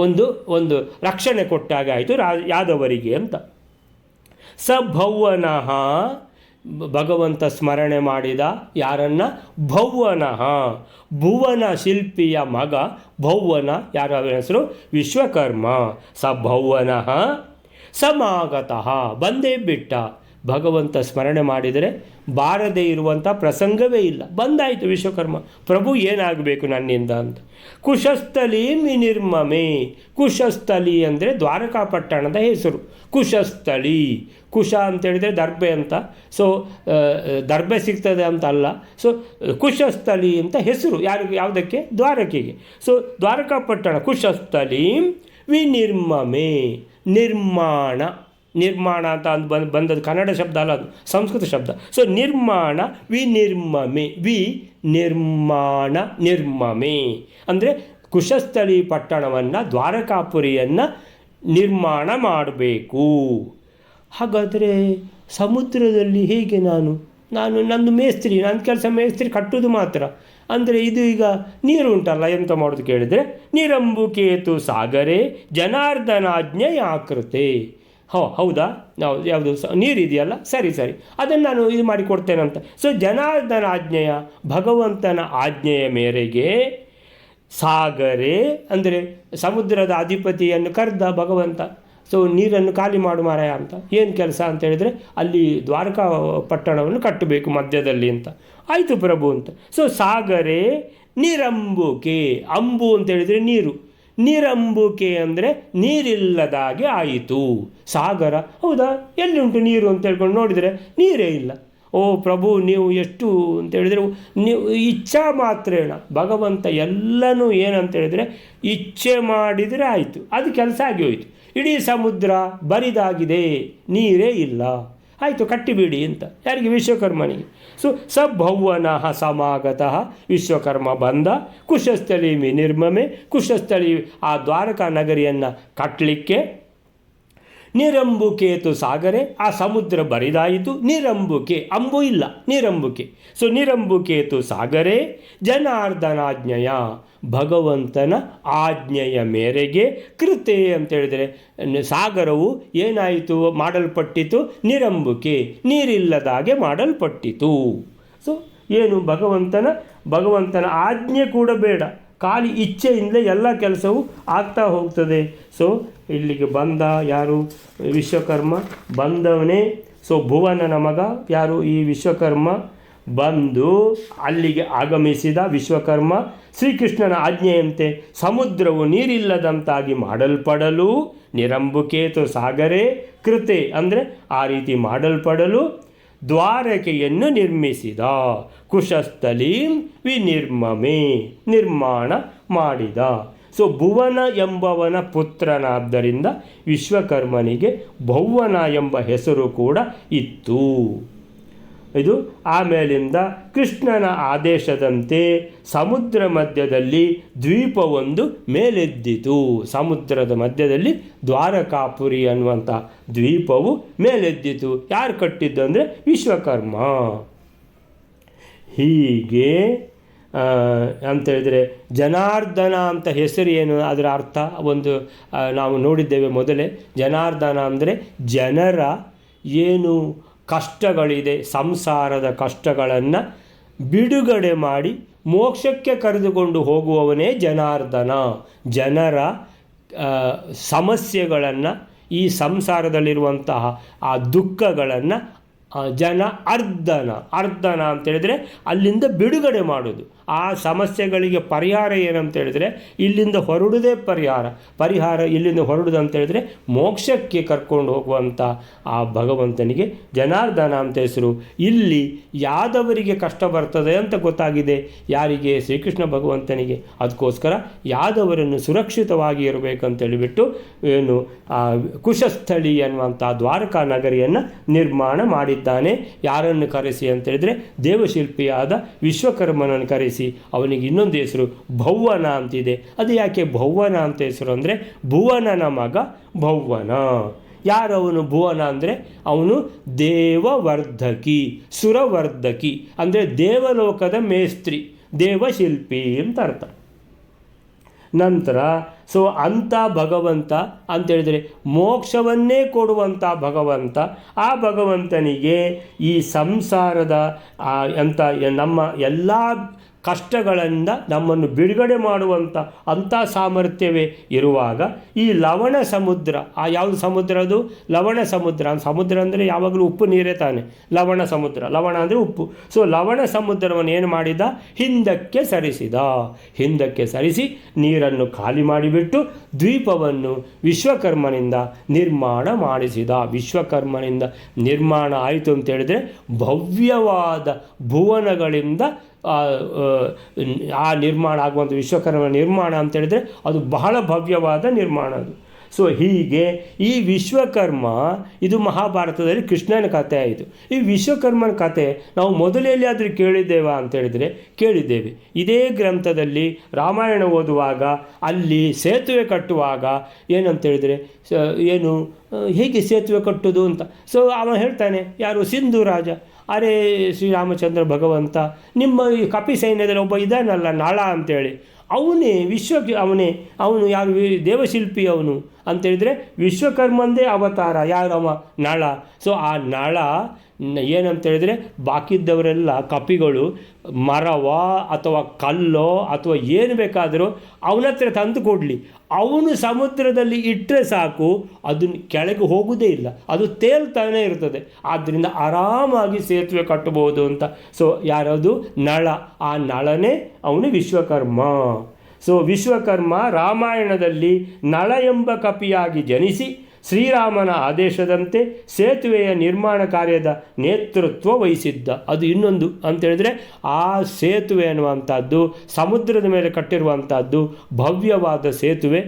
ಒಂದು ರಕ್ಷಣೆ ಕೊಟ್ಟಾಗ ಆಯಿತು ಯಾದವರಿಗೆ ಅಂತ. ಸಭೌವನಃ ಭಗವಂತ ಸ್ಮರಣೆ ಮಾಡಿದ ಯಾರನ್ನ? ಭೌವನಃ, ಭುವನ ಶಿಲ್ಪಿಯ ಮಗ ಭೌವನ. ಯಾರ ಹೆಸರು? ವಿಶ್ವಕರ್ಮ. ಸಭೌವನಃ ಸಮಾಗತಃ, ಬಂದೇ ಬಿಟ್ಟ. ಭಗವಂತ ಸ್ಮರಣೆ ಮಾಡಿದರೆ ಬಾರದೇ ಇರುವಂಥ ಪ್ರಸಂಗವೇ ಇಲ್ಲ. ಬಂದಾಯಿತು ವಿಶ್ವಕರ್ಮ, ಪ್ರಭು ಏನಾಗಬೇಕು ನನ್ನಿಂದ ಅಂತ. ಕುಶಸ್ಥಲೀಂ ವಿನಿರ್ಮಮೆ. ಕುಶಸ್ಥಲಿ ಅಂದರೆ ದ್ವಾರಕಾ ಪಟ್ಟಣದ ಹೆಸರು. ಕುಶಸ್ಥಳಿ, ಕುಶ ಅಂತೇಳಿದರೆ ದರ್ಬೆ ಅಂತ. ಸೊ ದರ್ಬೆ ಸಿಗ್ತದೆ ಅಂತ ಅಲ್ಲ. ಸೊ ಕುಶಸ್ಥಳಿ ಅಂತ ಹೆಸರು ಯಾವುದಕ್ಕೆ? ದ್ವಾರಕೆಗೆ. ಸೊ ದ್ವಾರಕಾ ಪಟ್ಟಣ ಕುಶಸ್ಥಲೀಂ ವಿನಿರ್ಮಮೆ, ನಿರ್ಮಾಣ. ನಿರ್ಮಾಣ ಅಂತ ಬಂದದ್ದು ಕನ್ನಡ ಶಬ್ದ ಅಲ್ಲ, ಅದು ಸಂಸ್ಕೃತ ಶಬ್ದ. ಸೊ ನಿರ್ಮಾಣ, ವಿನಿರ್ಮಮೆ, ನಿರ್ಮಾಣ, ನಿರ್ಮಮೆ ಅಂದರೆ ಕುಶಸ್ಥಳಿ ಪಟ್ಟಣವನ್ನು, ದ್ವಾರಕಾಪುರಿಯನ್ನು ನಿರ್ಮಾಣ ಮಾಡಬೇಕು. ಹಾಗಾದರೆ ಸಮುದ್ರದಲ್ಲಿ ಹೇಗೆ? ನಂದು ಮೇಸ್ತ್ರಿ, ನನ್ನ ಕೆಲಸ ಮೇಸ್ತ್ರಿ ಕಟ್ಟುವುದು ಮಾತ್ರ. ಅಂದರೆ ಇದು ಈಗ ನೀರು ಉಂಟಲ್ಲ, ಎಂತ ಮಾಡೋದು ಕೇಳಿದರೆ, ನಿರಂಬುಕೇತು ಸಾಗರೇ ಜನಾರ್ದನಾಜ್ಞೆಯಾ ಕೃತೆ. ಹೌದಾ, ಯಾವುದು ನೀರಿದೆಯಲ್ಲ, ಸರಿ ಅದನ್ನು ನಾನು ಇದು ಮಾಡಿಕೊಡ್ತೇನಂತ. ಸೊ ಜನಾರ್ದನ ಆಜ್ಞೆಯ, ಭಗವಂತನ ಆಜ್ಞೆಯ ಮೇರೆಗೆ ಸಾಗರೇ ಅಂದರೆ ಸಮುದ್ರದ ಅಧಿಪತಿಯನ್ನು ಕರೆದ ಭಗವಂತ. ಸೊ ನೀರನ್ನು ಖಾಲಿ ಮಾಡು ಮಾರಾಯ ಅಂತ. ಏನು ಕೆಲಸ ಅಂತ ಹೇಳಿದರೆ ಅಲ್ಲಿ ದ್ವಾರಕಾ ಪಟ್ಟಣವನ್ನು ಕಟ್ಟಬೇಕು ಮಧ್ಯದಲ್ಲಿ ಅಂತ. ಆಯಿತು ಪ್ರಭು ಅಂತ. ಸೊ ಸಾಗರೇ ನಿರಂಬುಕೆ, ಅಂಬು ಅಂತ ಹೇಳಿದರೆ ನೀರು. ನಿರಂಬುಕೆ ಅಂದರೆ ನೀರಿಲ್ಲದಾಗೆ ಆಯಿತು. ಸಾಗರ ಹೌದಾ, ಎಲ್ಲಿ ಉಂಟು ನೀರು ಅಂತ ಹೇಳ್ಕೊಂಡು ನೋಡಿದರೆ ನೀರೇ ಇಲ್ಲ. ಓ ಪ್ರಭು, ನೀವು ಎಷ್ಟು ಅಂತ ಹೇಳಿದರೆ, ನೀವು ಇಚ್ಛಾ ಮಾತ್ರೇಣ ಭಗವಂತ ಎಲ್ಲನೂ ಏನಂತ ಹೇಳಿದರೆ ಇಚ್ಛೆ ಮಾಡಿದರೆ ಆಯಿತು, ಅದು ಕೆಲಸ ಆಗಿ ಹೋಯಿತು. ಇಡೀ ಸಮುದ್ರ ಬರಿದಾಗಿದೆ, ನೀರೇ ಇಲ್ಲ, ಆಯಿತು ಕಟ್ಟಿಬಿಡಿ ಅಂತ. ಯಾರಿಗೆ? ವಿಶ್ವಕರ್ಮನಿಗೆ. ಸಭೌವನಃ ಸಮಾಗತಃ, ವಿಶ್ವಕರ್ಮ ಬಂದ. ಕುಶಸ್ಥಳಿ ನಿರ್ಮಮೆ, ಕುಶಸ್ಥಳಿ ಆ ದ್ವಾರಕಾ ನಗರಿಯನ್ನು ಕಟ್ಟಲಿಕ್ಕೆ. ನಿರಂಬುಕೇತು ಸಾಗರೆ, ಆ ಸಮುದ್ರ ಬರಿದಾಯಿತು. ನಿರಂಬುಕೆ, ಅಂಬು ಇಲ್ಲ, ನಿರಂಬುಕೆ. ನಿರಂಬುಕೇತು ಸಾಗರೆ ಜನಾರ್ದನಾಜ್ಞೆಯ, ಭಗವಂತನ ಆಜ್ಞೆಯ ಮೇರೆಗೆ ಕೃತೆ ಅಂತ ಹೇಳಿದರೆ ಸಾಗರವು ಏನಾಯಿತು, ಮಾಡಲ್ಪಟ್ಟಿತು. ನಿರಂಬುಕೆ, ನೀರಿಲ್ಲದಾಗೆ ಮಾಡಲ್ಪಟ್ಟಿತು. ಏನು ಭಗವಂತನ ಆಜ್ಞೆ ಕೂಡ ಬೇಡ, ಖಾಲಿ ಇಚ್ಛೆಯಿಂದಲೇ ಎಲ್ಲ ಕೆಲಸವೂ ಆಗ್ತಾ ಹೋಗ್ತದೆ. ಇಲ್ಲಿಗೆ ಬಂದ ಯಾರು? ವಿಶ್ವಕರ್ಮ ಬಂದವನೇ. ಭುವನನ ಮಗ ಯಾರು? ಈ ವಿಶ್ವಕರ್ಮ. ಬಂದು ಅಲ್ಲಿಗೆ ಆಗಮಿಸಿದ ವಿಶ್ವಕರ್ಮ ಶ್ರೀಕೃಷ್ಣನ ಆಜ್ಞೆಯಂತೆ ಸಮುದ್ರವು ನೀರಿಲ್ಲದಂತಾಗಿ ಮಾಡಲ್ಪಡಲು, ನಿರಂಬುಕೇತು ಸಾಗರೆ ಕೃತೆ ಅಂದರೆ ಆ ರೀತಿ ಮಾಡಲ್ಪಡಲು ದ್ವಾರಕೆಯನ್ನು ನಿರ್ಮಿಸಿದ. ಕುಶಸ್ಥಲೀಂ ವಿನಿರ್ಮಮೆ, ನಿರ್ಮಾಣ ಮಾಡಿದ. ಭುವನ ಎಂಬವನ ಪುತ್ರನಾದ್ದರಿಂದ ವಿಶ್ವಕರ್ಮನಿಗೆ ಭೌವನ ಎಂಬ ಹೆಸರು ಕೂಡ ಇತ್ತು. ಇದು ಆಮೇಲಿಂದ ಕೃಷ್ಣನ ಆದೇಶದಂತೆ ಸಮುದ್ರ ಮಧ್ಯದಲ್ಲಿ ದ್ವೀಪವೊಂದು ಮೇಲೆದ್ದಿತು. ಸಮುದ್ರದ ಮಧ್ಯದಲ್ಲಿ ದ್ವಾರಕಾಪುರಿ ಅನ್ನುವಂಥ ದ್ವೀಪವು ಮೇಲೆದ್ದಿತು. ಯಾರು ಕಟ್ಟಿದ್ದು ಅಂದರೆ ವಿಶ್ವಕರ್ಮ. ಹೀಗೆ ಅಂತೇಳಿದರೆ ಜನಾರ್ದನ ಅಂತ ಹೆಸರು ಏನು, ಅದರ ಅರ್ಥ ಒಂದು ನಾವು ನೋಡಿದ್ದೇವೆ ಮೊದಲೇ. ಜನಾರ್ದನ ಅಂದರೆ ಜನರ ಏನು ಕಷ್ಟಗಳಿದೆ, ಸಂಸಾರದ ಕಷ್ಟಗಳನ್ನು ಬಿಡುಗಡೆ ಮಾಡಿ ಮೋಕ್ಷಕ್ಕೆ ಕರೆದುಕೊಂಡು ಹೋಗುವವನೇ ಜನಾರ್ದನ. ಜನರ ಸಮಸ್ಯೆಗಳನ್ನು, ಈ ಸಂಸಾರದಲ್ಲಿರುವಂತಹ ಆ ದುಃಖಗಳನ್ನು ಅರ್ಧನ ಅಂತೇಳಿದರೆ ಅಲ್ಲಿಂದ ಬಿಡುಗಡೆ ಮಾಡೋದು. ಆ ಸಮಸ್ಯೆಗಳಿಗೆ ಪರಿಹಾರ ಏನಂತ ಹೇಳಿದರೆ ಇಲ್ಲಿಂದ ಹೊರಡುವುದೇ ಪರಿಹಾರ ಇಲ್ಲಿಂದ ಹೊರಡುದು ಅಂತ ಹೇಳಿದರೆ ಮೋಕ್ಷಕ್ಕೆ ಕರ್ಕೊಂಡು ಹೋಗುವಂಥ ಆ ಭಗವಂತನಿಗೆ ಜನಾರ್ದನ ಅಂತ ಹೆಸರು. ಇಲ್ಲಿ ಯಾದವರಿಗೆ ಕಷ್ಟ ಬರ್ತದೆ ಅಂತ ಗೊತ್ತಾಗಿದೆ. ಯಾರಿಗೆ? ಶ್ರೀಕೃಷ್ಣ ಭಗವಂತನಿಗೆ. ಅದಕ್ಕೋಸ್ಕರ ಯಾದವರನ್ನು ಸುರಕ್ಷಿತವಾಗಿ ಇರಬೇಕಂತೇಳಿಬಿಟ್ಟು ಏನು ಕುಶಸ್ಥಳಿ ಅನ್ನುವಂಥ ದ್ವಾರಕಾ ನಗರಿಯನ್ನು ನಿರ್ಮಾಣ ಮಾಡಿದ್ದಾನೆ. ಯಾರನ್ನು ಕರೆಸಿ ಅಂತೇಳಿದರೆ ದೇವಶಿಲ್ಪಿಯಾದ ವಿಶ್ವಕರ್ಮನನ್ನು ಕರೆಸಿ. ಅವನಿಗೆ ಇನ್ನೊಂದು ಹೆಸರು ಭೌವನ ಅಂತಿದೆ. ಅದು ಯಾಕೆ ಭೌವನ ಅಂತ ಹೆಸರು ಅಂದರೆ ಭುವನನ ಮಗ ಭೌವನ. ಯಾರವನು ಭುವನ ಅಂದರೆ ಅವನು ದೇವವರ್ಧಕಿ, ಸುರವರ್ಧಕಿ ಅಂದರೆ ದೇವಲೋಕದ ಮೇಸ್ತ್ರಿ, ದೇವಶಿಲ್ಪಿ ಅಂತ ಅರ್ಥ. ನಂತರ ಅಂಥ ಭಗವಂತ ಅಂತೇಳಿದರೆ ಮೋಕ್ಷವನ್ನೇ ಕೊಡುವಂಥ ಭಗವಂತ. ಆ ಭಗವಂತನಿಗೆ ಈ ಸಂಸಾರದ ಅಂಥ ನಮ್ಮ ಎಲ್ಲ ಕಷ್ಟಗಳಿಂದ ನಮ್ಮನ್ನು ಬಿಡುಗಡೆ ಮಾಡುವಂಥ ಅಂಥ ಸಾಮರ್ಥ್ಯವೇ ಇರುವಾಗ ಈ ಲವಣ ಸಮುದ್ರ, ಆ ಯಾವುದು ಸಮುದ್ರ? ಅದು ಲವಣ ಸಮುದ್ರ. ಸಮುದ್ರ ಅಂದರೆ ಯಾವಾಗಲೂ ಉಪ್ಪು ನೀರೇ ತಾನೆ. ಲವಣ ಸಮುದ್ರ, ಲವಣ ಅಂದರೆ ಉಪ್ಪು. ಲವಣ ಸಮುದ್ರವನ್ನು ಏನು ಮಾಡಿದ? ಹಿಂದಕ್ಕೆ ಸರಿಸಿ ನೀರನ್ನು ಖಾಲಿ ಮಾಡಿಬಿಟ್ಟು ದ್ವೀಪವನ್ನು ವಿಶ್ವಕರ್ಮನಿಂದ ನಿರ್ಮಾಣ ಮಾಡಿಸಿದ. ವಿಶ್ವಕರ್ಮನಿಂದ ನಿರ್ಮಾಣ ಆಯಿತು ಅಂತೇಳಿದರೆ ಭವ್ಯವಾದ ಭುವನಗಳಿಂದ ಆ ನಿರ್ಮಾಣ ಆಗುವಂಥ ವಿಶ್ವಕರ್ಮ ನಿರ್ಮಾಣ ಅಂತೇಳಿದರೆ ಅದು ಬಹಳ ಭವ್ಯವಾದ ನಿರ್ಮಾಣ ಅದು. ಹೀಗೆ ಈ ವಿಶ್ವಕರ್ಮ, ಇದು ಮಹಾಭಾರತದಲ್ಲಿ ಕೃಷ್ಣನ ಕಥೆ ಆಯಿತು. ಈ ವಿಶ್ವಕರ್ಮನ ಕಥೆ ನಾವು ಮೊದಲೆಲ್ಲಿಯಾದರೂ ಕೇಳಿದ್ದೇವಾ ಅಂತೇಳಿದರೆ ಕೇಳಿದ್ದೇವೆ. ಇದೇ ಗ್ರಂಥದಲ್ಲಿ ರಾಮಾಯಣ ಓದುವಾಗ ಅಲ್ಲಿ ಸೇತುವೆ ಕಟ್ಟುವಾಗ ಏನಂತೇಳಿದರೆ ಏನು ಹೇಗೆ ಸೇತುವೆ ಕಟ್ಟುವುದು ಅಂತ ಅವ ಹೇಳ್ತಾನೆ. ಯಾರು? ಸಿಂಧು ರಾಜ. ಅರೆ ಶ್ರೀರಾಮಚಂದ್ರ ಭಗವಂತ, ನಿಮ್ಮ ಈ ಕಪಿ ಸೈನ್ಯದಲ್ಲಿ ಒಬ್ಬ ಇದಾನಲ್ಲ ನಳ ಅಂತೇಳಿ, ಅವನು ಯಾರು? ದೇವಶಿಲ್ಪಿ ಅವನು ಅಂತೇಳಿದರೆ ವಿಶ್ವಕರ್ಮಂದೇ ಅವತಾರ. ಯಾರವ? ನಳ. ಆ ನಳ ಏನಂತೇಳಿದರೆ ಬಾಕಿದ್ದವರೆಲ್ಲ ಕಪಿಗಳು ಮರವೋ ಅಥವಾ ಕಲ್ಲೋ ಅಥವಾ ಏನು ಬೇಕಾದರೂ ಅವನ ಹತ್ರ ತಂದು ಕೊಡಲಿ, ಅವನು ಸಮುದ್ರದಲ್ಲಿ ಇಟ್ಟರೆ ಸಾಕು, ಅದನ್ನು ಕೆಳಗೆ ಹೋಗುವುದೇ ಇಲ್ಲ, ಅದು ತೇಲ್ತಾನೆ ಇರ್ತದೆ. ಆದ್ದರಿಂದ ಆರಾಮಾಗಿ ಸೇತುವೆ ಕಟ್ಟಬಹುದು ಅಂತ. ಯಾರದು? ನಳ. ಆ ನಳನೇ ಅವನು ವಿಶ್ವಕರ್ಮ. ಸೊ ವಿಶ್ವಕರ್ಮ ರಾಮಾಯಣದಲ್ಲಿ ನಳ ಎಂಬ ಕಪಿಯಾಗಿ ಜನಿಸಿ ಶ್ರೀರಾಮನ ಆದೇಶದಂತೆ ಸೇತುವೆಯ ನಿರ್ಮಾಣ ಕಾರ್ಯದ ನೇತೃತ್ವ ವಹಿಸಿದ್ದ. ಅದು ಇನ್ನೊಂದು ಅಂತೇಳಿದರೆ ಆ ಸೇತುವೆ ಅನ್ನುವಂಥದ್ದು ಸಮುದ್ರದ ಮೇಲೆ ಕಟ್ಟಿರುವಂಥದ್ದು ಭವ್ಯವಾದ ಸೇತುವೆ.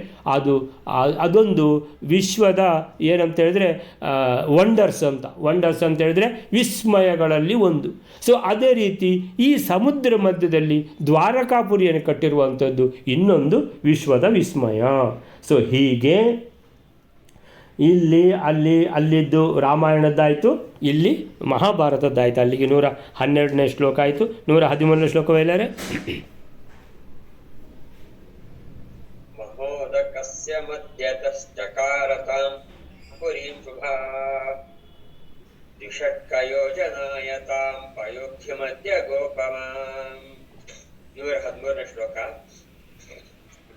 ಅದೊಂದು ವಿಶ್ವದ ಏನಂತೇಳಿದ್ರೆ ವಂಡರ್ಸ್ ಅಂತ ಹೇಳಿದ್ರೆ ವಿಸ್ಮಯಗಳಲ್ಲಿ ಒಂದು. ಸೊ ಅದೇ ರೀತಿ ಈ ಸಮುದ್ರ ಮಧ್ಯದಲ್ಲಿ ದ್ವಾರಕಾಪುರಿಯನ್ನು ಕಟ್ಟಿರುವಂಥದ್ದು ಇನ್ನೊಂದು ವಿಶ್ವದ ವಿಸ್ಮಯ. ಸೊ ಹೀಗೆ ಅಲ್ಲಿದ್ದು ರಾಮಾಯಣದ್ದಾಯಿತು, ಇಲ್ಲಿ ಮಹಾಭಾರತದ್ದಾಯಿತು. ಅಲ್ಲಿಗೆ 112ನೇ ಶ್ಲೋಕ ಆಯಿತು. 113ನೇ ಶ್ಲೋಕವೆಲ್ಲರೆ ಮಹೋದಕಸ್ಯ ಮಧ್ಯತಶ್ಚಕಾರತಾಂ ಪುರೀಂ ಶುಭಾ ದ್ವಿಷಟ್ಕಯೋಜನಾಯತಾಂ ಪಯೋಧ್ಯ ಮಧ್ಯ ಗೋಪಮಾಂ. 113ನೇ ಶ್ಲೋಕ.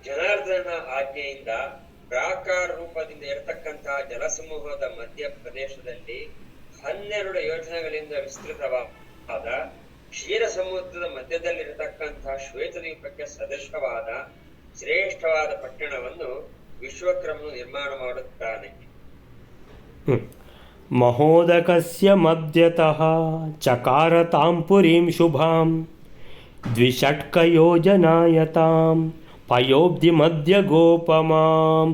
ಜನಾರ್ದನ ಆಜ್ಞೆಯಿಂದ ಪ್ರಾಕಾರ ರೂಪದಿಂದ ಇರತಕ್ಕಂತಹ ಜಲಸಮೂಹದ ಮಧ್ಯ ಪ್ರದೇಶದಲ್ಲಿ 12 ಯೋಜನೆಗಳಿಂದ ವಿಸ್ತೃತವಾದ ಕ್ಷೀರ ಸಮುದ್ರದ ಮಧ್ಯದಲ್ಲಿರತಕ್ಕಂತಹ ಶ್ವೇತದ್ವೀಪಕ್ಕೆ ಸದೃಶವಾದ ಶ್ರೇಷ್ಠವಾದ ಪಟ್ಟಣವನ್ನು ವಿಶ್ವಕರ್ಮನು ನಿರ್ಮಾಣ ಮಾಡುತ್ತಾನೆ. ಮಹೋದಕಸ್ಯ ಮಧ್ಯತಃ ಚಕಾರತಾಂ ಪುರೀಂ ಶುಭಾಂ ದ್ವಿಷಟ್ಕಯೋಜನಾಯತಾಂ ಪಯೋಬ್ಧಿ ಮಧ್ಯ ಗೋಪಮಾಂ.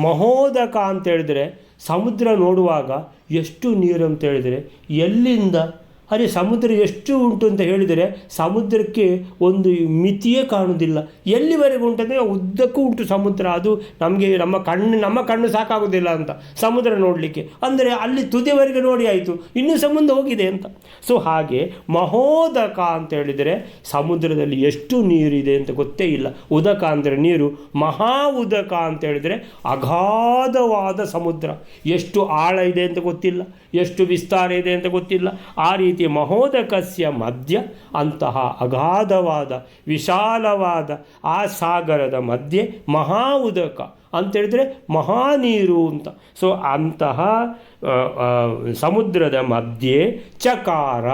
ಮಹೋದಕ ಅಂತೇಳಿದ್ರೆ ಸಮುದ್ರ ನೋಡುವಾಗ ಎಷ್ಟು ನೀರು ಅಂತ ಹೇಳಿದರೆ ಎಲ್ಲಿಂದ ಅರೆ ಸಮುದ್ರ ಎಷ್ಟು ಉಂಟು ಅಂತ ಹೇಳಿದರೆ ಸಮುದ್ರಕ್ಕೆ ಒಂದು ಮಿತಿಯೇ ಕಾಣುವುದಿಲ್ಲ. ಎಲ್ಲಿವರೆಗೂ ಉಂಟಂದರೆ ಉದ್ದಕ್ಕೂ ಉಂಟು ಸಮುದ್ರ. ಅದು ನಮ್ಮ ಕಣ್ಣು ಸಾಕಾಗೋದಿಲ್ಲ ಅಂತ ಸಮುದ್ರ ನೋಡಲಿಕ್ಕೆ. ಅಂದರೆ ಅಲ್ಲಿ ತುದಿವರೆಗೆ ನೋಡಿ ಆಯಿತು, ಇನ್ನೂ ಸಮುದ್ರ ಹೋಗಿದೆ ಅಂತ. ಸೊ ಹಾಗೆ ಮಹೋದಕ ಅಂತ ಹೇಳಿದರೆ ಸಮುದ್ರದಲ್ಲಿ ಎಷ್ಟು ನೀರಿದೆ ಅಂತ ಗೊತ್ತೇ ಇಲ್ಲ. ಉದಕ ಅಂದರೆ ನೀರು, ಮಹಾ ಉದಕ ಅಂತ ಹೇಳಿದರೆ ಅಗಾಧವಾದ ಸಮುದ್ರ. ಎಷ್ಟು ಆಳ ಇದೆ ಅಂತ ಗೊತ್ತಿಲ್ಲ, ಎಷ್ಟು ವಿಸ್ತಾರ ಇದೆ ಅಂತ ಗೊತ್ತಿಲ್ಲ. ಆ ರೀತಿ ಮಹೋದಕಸ್ಯ ಮಧ್ಯ, ಅಂತಹ ಅಗಾಧವಾದ ವಿಶಾಲವಾದ ಆ ಸಾಗರದ ಮಧ್ಯೆ ಮಹಾ ಉದಕ ಅಂತೇಳಿದರೆ ಮಹಾ ನೀರು ಅಂತ. ಸೊ ಅಂತಹ ಸಮುದ್ರದ ಮಧ್ಯೆ ಚಕಾರ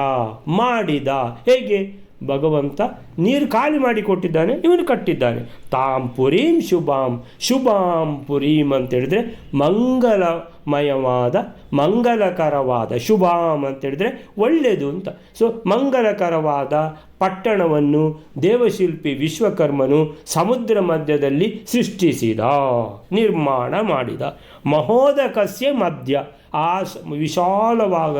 ಮಾಡಿದ. ಹೇಗೆ? ಭಗವಂತ ನೀರು ಖಾಲಿ ಮಾಡಿ ಕೊಟ್ಟಿದ್ದಾನೆ, ಇವನು ಕಟ್ಟಿದ್ದಾನೆ. ತಾಂ ಪುರೀಂ ಶುಭಾಂ ಪುರೀಂ ಅಂತೇಳಿದರೆ ಮಂಗಲಮಯವಾದ, ಮಂಗಲಕರವಾದ, ಶುಭಾಂ ಅಂತೇಳಿದರೆ ಒಳ್ಳೆಯದು ಅಂತ. ಸೊ ಮಂಗಲಕರವಾದ ಪಟ್ಟಣವನ್ನು ದೇವಶಿಲ್ಪಿ ವಿಶ್ವಕರ್ಮನು ಸಮುದ್ರ ಮಧ್ಯದಲ್ಲಿ ಸೃಷ್ಟಿಸಿದ, ನಿರ್ಮಾಣ ಮಾಡಿದ. ಮಹೋದಕಸ್ಯ ಮಧ್ಯ, ಆ ವಿಶಾಲವಾದ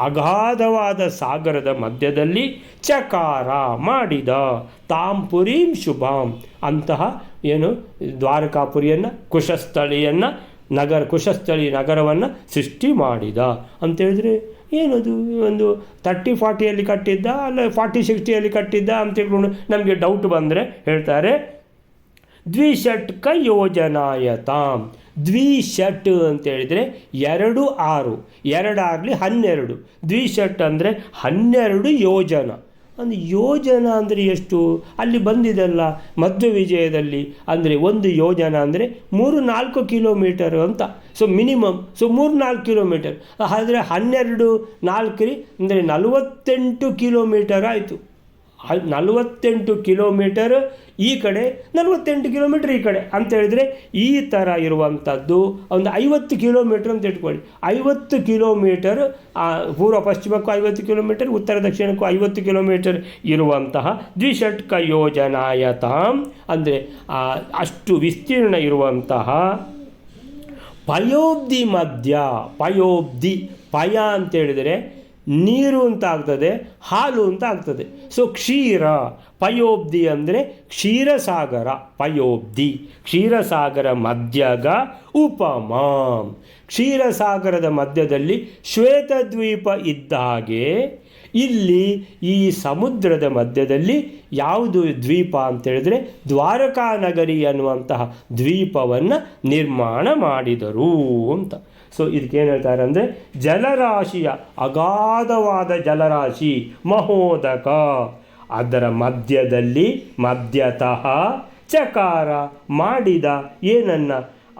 ಅಗಾಧವಾದ ಸಾಗರದ ಮಧ್ಯದಲ್ಲಿ ಚಕಾರ ಮಾಡಿದ. ತಾಂ ಪುರೀಂ ಶುಭಾಂ, ಅಂತಹ ಏನು ದ್ವಾರಕಾಪುರಿಯನ್ನು ಕುಶಸ್ಥಳಿ ನಗರವನ್ನು ಸೃಷ್ಟಿ ಮಾಡಿದ ಅಂತೇಳಿದರೆ ಏನದು? ಒಂದು 30-40ಯಲ್ಲಿ ಕಟ್ಟಿದ್ದ, ಅಲ್ಲ 40-60ಯಲ್ಲಿ ಕಟ್ಟಿದ್ದ ಅಂತ ಹೇಳ್ಕೊಂಡು ನಮಗೆ ಡೌಟ್ ಬಂದರೆ ಹೇಳ್ತಾರೆ ದ್ವಿಷಟ್ಕ ಯೋಜನಾಯತಾಂ. ದ್ವಿಷಟ್ ಅಂತೇಳಿದರೆ 2 6, 2 ಆಗಲಿ 12. ದ್ವಿಷಟ್ ಅಂದರೆ 12 ಯೋಜನ. ಅಂದರೆ ಯೋಜನ ಅಂದರೆ ಎಷ್ಟು? ಅಲ್ಲಿ ಬಂದಿದೆಲ್ಲ ಮಧ್ವ ವಿಜಯದಲ್ಲಿ. ಅಂದರೆ ಒಂದು ಯೋಜನ ಅಂದರೆ 3-4 ಕಿಲೋಮೀಟರ್ ಅಂತ. So minimum 3-4 kilometre. ಆದರೆ 12 4 ಅಂದರೆ 48 ಕಿಲೋಮೀಟರ್ ಆಯಿತು. 48 ಕಿಲೋಮೀಟರ್ ಈ ಕಡೆ, 48 ಕಿಲೋಮೀಟರ್ ಈ ಕಡೆ ಅಂತೇಳಿದರೆ ಈ ಥರ ಇರುವಂಥದ್ದು ಒಂದು 50 ಕಿಲೋಮೀಟರ್ ಅಂತ ಇಟ್ಕೊಳ್ಳಿ. 50 ಕಿಲೋಮೀಟರ್ ಪೂರ್ವ ಪಶ್ಚಿಮಕ್ಕೂ 50 ಕಿಲೋಮೀಟರ್, ಉತ್ತರ ದಕ್ಷಿಣಕ್ಕೂ 50 ಕಿಲೋಮೀಟರ್ ಇರುವಂತಹ ದ್ವಿಷಟ್ಕ ಯೋಜನಾಯತಾಂ ಅಂದರೆ ಅಷ್ಟು ವಿಸ್ತೀರ್ಣ ಇರುವಂತಹ ಪಯೋಬ್ಧಿ ಮಧ್ಯ. ಪಯ ಅಂತೇಳಿದರೆ ನೀರು ಅಂತ ಆಗ್ತದೆ, ಹಾಲು ಅಂತ ಆಗ್ತದೆ. ಸೊ ಕ್ಷೀರ, ಪಯೋಬ್ಧಿ ಅಂದರೆ ಕ್ಷೀರಸಾಗರ. ಕ್ಷೀರಸಾಗರ ಮಧ್ಯಗ ಉಪಮಾಂ. ಕ್ಷೀರಸಾಗರದ ಮಧ್ಯದಲ್ಲಿ ಶ್ವೇತದ್ವೀಪ ಇದ್ದ ಹಾಗೆ ಇಲ್ಲಿ ಈ ಸಮುದ್ರದ ಮಧ್ಯದಲ್ಲಿ ಯಾವುದು ದ್ವೀಪ ಅಂತೇಳಿದರೆ ದ್ವಾರಕಾ ನಗರಿ ಅನ್ನುವಂತಹ ದ್ವೀಪವನ್ನು ನಿರ್ಮಾಣ ಮಾಡಿದರು ಅಂತ. ಸೊ ಇದಕ್ಕೇನು ಹೇಳ್ತಾರೆ ಅಂದರೆ ಜಲರಾಶಿಯ, ಅಗಾಧವಾದ ಜಲರಾಶಿ ಮಹೋದಕ, ಅದರ ಮಧ್ಯದಲ್ಲಿ ಮಧ್ಯತಃ ಚಕಾರ ಮಾಡಿದ. ಏನನ್ನ?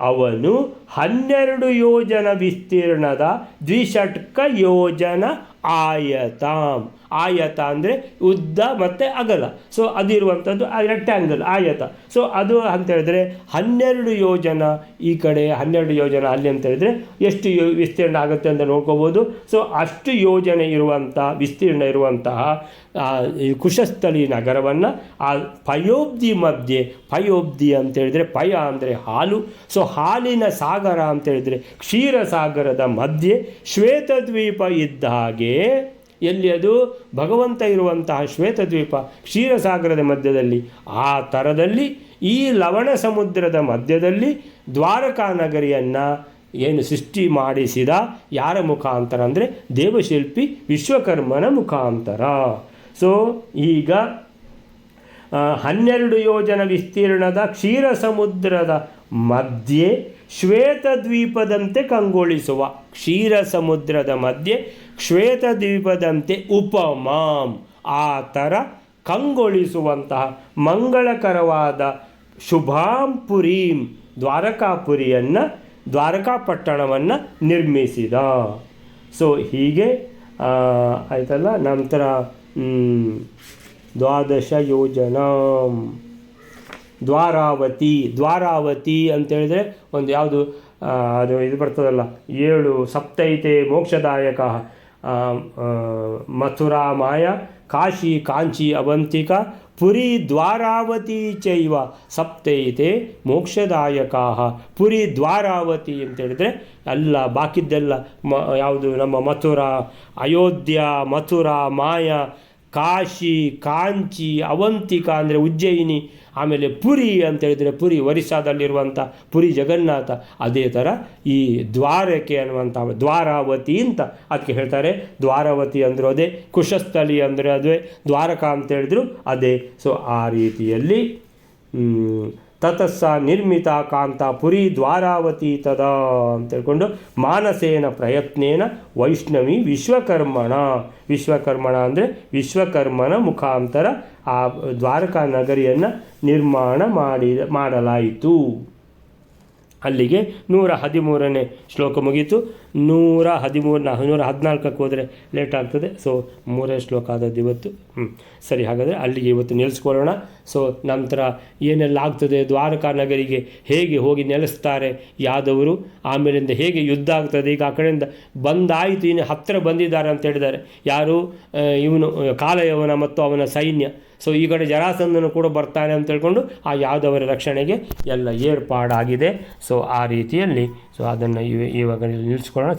ಅವನು 12 ಯೋಜನ ವಿಸ್ತೀರ್ಣದ ದ್ವಿಷಟ್ಕ ಯೋಜನ ಆಯತ ಅಂದರೆ ಉದ್ದ ಮತ್ತು ಅಗಲ. ಸೊ ಅದಿರುವಂಥದ್ದು ರೆಕ್ಟ್ಯಾಂಗಲ್ ಆಯತ. ಸೊ ಅದು ಅಂತ ಹೇಳಿದ್ರೆ 12 ಯೋಜನ ಈ ಕಡೆ 12 ಯೋಜನ ಅಲ್ಲಿ ಅಂತ ಹೇಳಿದ್ರೆ ಎಷ್ಟು ವಿಸ್ತೀರ್ಣ ಆಗುತ್ತೆ ಅಂತ ನೋಡ್ಕೋಬೋದು. ಸೊ ಅಷ್ಟು ಯೋಜನೆ ಇರುವಂಥ ವಿಸ್ತೀರ್ಣ ಇರುವಂತಹ ಈ ಕುಶಸ್ಥಳಿ ನಗರವನ್ನು ಆ ಪಯೋಬ್ಧಿ ಮಧ್ಯೆ, ಪಯೋಬ್ಧಿ ಅಂತೇಳಿದರೆ ಪಯ ಅಂದರೆ ಹಾಲು, ಸೊ ಹಾಲಿನ ಸಾಗರ ಅಂತೇಳಿದರೆ ಕ್ಷೀರಸಾಗರದ ಮಧ್ಯೆ ಶ್ವೇತದ್ವೀಪ ಇದ್ದ ಹಾಗೆ, ಎಲ್ಲಿ ಅದು ಭಗವಂತ ಇರುವಂತಹ ಶ್ವೇತದ್ವೀಪ ಕ್ಷೀರಸಾಗರದ ಮಧ್ಯದಲ್ಲಿ, ಆ ಥರದಲ್ಲಿ ಈ ಲವಣ ಸಮುದ್ರದ ಮಧ್ಯದಲ್ಲಿ ದ್ವಾರಕಾ ನಗರಿಯನ್ನು ಏನು ಸೃಷ್ಟಿ ಮಾಡಿಸಿದ ಯಾರ ಮುಖಾಂತರ ಅಂದರೆ ದೇವಶಿಲ್ಪಿ ವಿಶ್ವಕರ್ಮನ ಮುಖಾಂತರ. ಸೊ ಈಗ 12 ಯೋಜನ ವಿಸ್ತೀರ್ಣದ ಕ್ಷೀರ ಸಮುದ್ರದ ಮಧ್ಯೆ ಶ್ವೇತದ್ವೀಪದಂತೆ ಕಂಗೊಳಿಸುವ, ಕ್ಷೀರ ಸಮುದ್ರದ ಮಧ್ಯೆ ಶ್ವೇತದ್ವೀಪದಂತೆ ಉಪಮಾಂ ಆ ಥರ ಕಂಗೊಳಿಸುವಂತಹ ಮಂಗಳಕರವಾದ ಶುಭಾಂಪುರೀಂ ದ್ವಾರಕಾಪುರಿಯನ್ನು, ದ್ವಾರಕಾಪಟ್ಟಣವನ್ನು ನಿರ್ಮಿಸಿದ. ಸೊ ಹೀಗೆ ಆಯ್ತಲ್ಲ. ನಂತರ 12 ಯೋಜನಾ ದ್ವಾರಾವತಿ ಅಂತೇಳಿದರೆ ಒಂದು ಯಾವುದು ಅದು ಇದು ಬರ್ತದಲ್ಲ, 7 ಸಪ್ತೈತೆ ಮೋಕ್ಷದಾಯಕ ಮಥುರಾ ಮಾಯ ಕಾಶಿ ಕಾಂಚಿ ಅವಂತಿಕ ಪುರಿ ದ್ವಾರಾವತಿ ಚೈವ ಸಪ್ತೈತೆ ಮೋಕ್ಷದಾಯಕ. ಪುರಿ ದ್ವಾರಾವತಿ ಅಂತೇಳಿದರೆ ಎಲ್ಲ ಬಾಕಿದ್ದೆಲ್ಲ ಯಾವುದು ನಮ್ಮ ಮಥುರಾ, ಅಯೋಧ್ಯ, ಮಥುರಾ, ಮಾಯ, ಕಾಶಿ, ಕಾಂಚಿ, ಅವಂತಿಕ ಅಂದರೆ ಉಜ್ಜಯಿನಿ, ಆಮೇಲೆ ಪುರಿ ಅಂತೇಳಿದರೆ ಪುರಿ ಒರಿಸ್ಸಾದಲ್ಲಿರುವಂಥ ಪುರಿ ಜಗನ್ನಾಥ. ಅದೇ ಥರ ಈ ದ್ವಾರಕೆ ಅನ್ನುವಂಥ ದ್ವಾರಾವತಿ ಅಂತ ಅದಕ್ಕೆ ಹೇಳ್ತಾರೆ. ದ್ವಾರಾವತಿ ಅಂದರೂ ಅದೇ, ಕುಶಸ್ಥಳಿ ಅಂದರೆ ಅದೇ, ದ್ವಾರಕಾ ಅಂತ ಹೇಳಿದ್ರು ಅದೇ. ಸೊ ಆ ರೀತಿಯಲ್ಲಿ ತತಸ್ಸ ನಿರ್ಮಿತ ಕಾಂತ ಪುರಿ ದ್ವಾರಾವತಿ ತದಾ ಅಂತ ಹೇಳ್ಕೊಂಡು ಮಾನಸೇನ ಪ್ರಯತ್ನೇನ ವೈಷ್ಣವಿ ವಿಶ್ವಕರ್ಮಣ ಅಂದರೆ ವಿಶ್ವಕರ್ಮನ ಮುಖಾಂತರ ಆ ದ್ವಾರಕಾ ನಗರಿಯನ್ನು ನಿರ್ಮಾಣ ಮಾಡಲಾಯಿತು. ಅಲ್ಲಿಗೆ 113ನೇ ಶ್ಲೋಕ ಮುಗೀತು. 114ಕ್ಕೆ ಹೋದರೆ ಲೇಟ್ ಆಗ್ತದೆ. ಸೊ 3 ಶ್ಲೋಕ ಆದದ್ದು ಇವತ್ತು. ಸರಿ, ಹಾಗಾದರೆ ಅಲ್ಲಿಗೆ ಇವತ್ತು ನಿಲ್ಲಿಸ್ಕೊಳ್ಳೋಣ. ಸೊ ನಂತರ ಏನೆಲ್ಲ ಆಗ್ತದೆ, ದ್ವಾರಕಾ ನಗರಿಗೆ ಹೇಗೆ ಹೋಗಿ ನೆಲೆಸ್ತಾರೆ ಯಾದವರು, ಆಮೇಲಿಂದ ಹೇಗೆ ಯುದ್ಧ ಆಗ್ತದೆ. ಈಗ ಆ ಕಡೆಯಿಂದ ಬಂದಾಯಿತು, ಇನ್ನು ಹತ್ತಿರ ಬಂದಿದ್ದಾರೆ ಅಂತ ಹೇಳಿದ್ದಾರೆ. ಯಾರು? ಇವನು ಕಾಲಯವನ ಮತ್ತು ಅವನ ಸೈನ್ಯ. ಸೊ ಈ ಕಡೆ ಜರಾಸಂಧನು ಕೂಡ ಬರ್ತಾನೆ ಅಂತ ಹೇಳ್ಕೊಂಡು ಆ ಯಾದವರ ರಕ್ಷಣೆಗೆ ಎಲ್ಲ ಏರ್ಪಾಡಾಗಿದೆ. ಸೊ ಆ ರೀತಿಯಲ್ಲಿ ಸೊ ಅದನ್ನು ಇವಾಗ ನಿಲ್ಲಿಸ್ಕೊಳ್ಳೋಣ.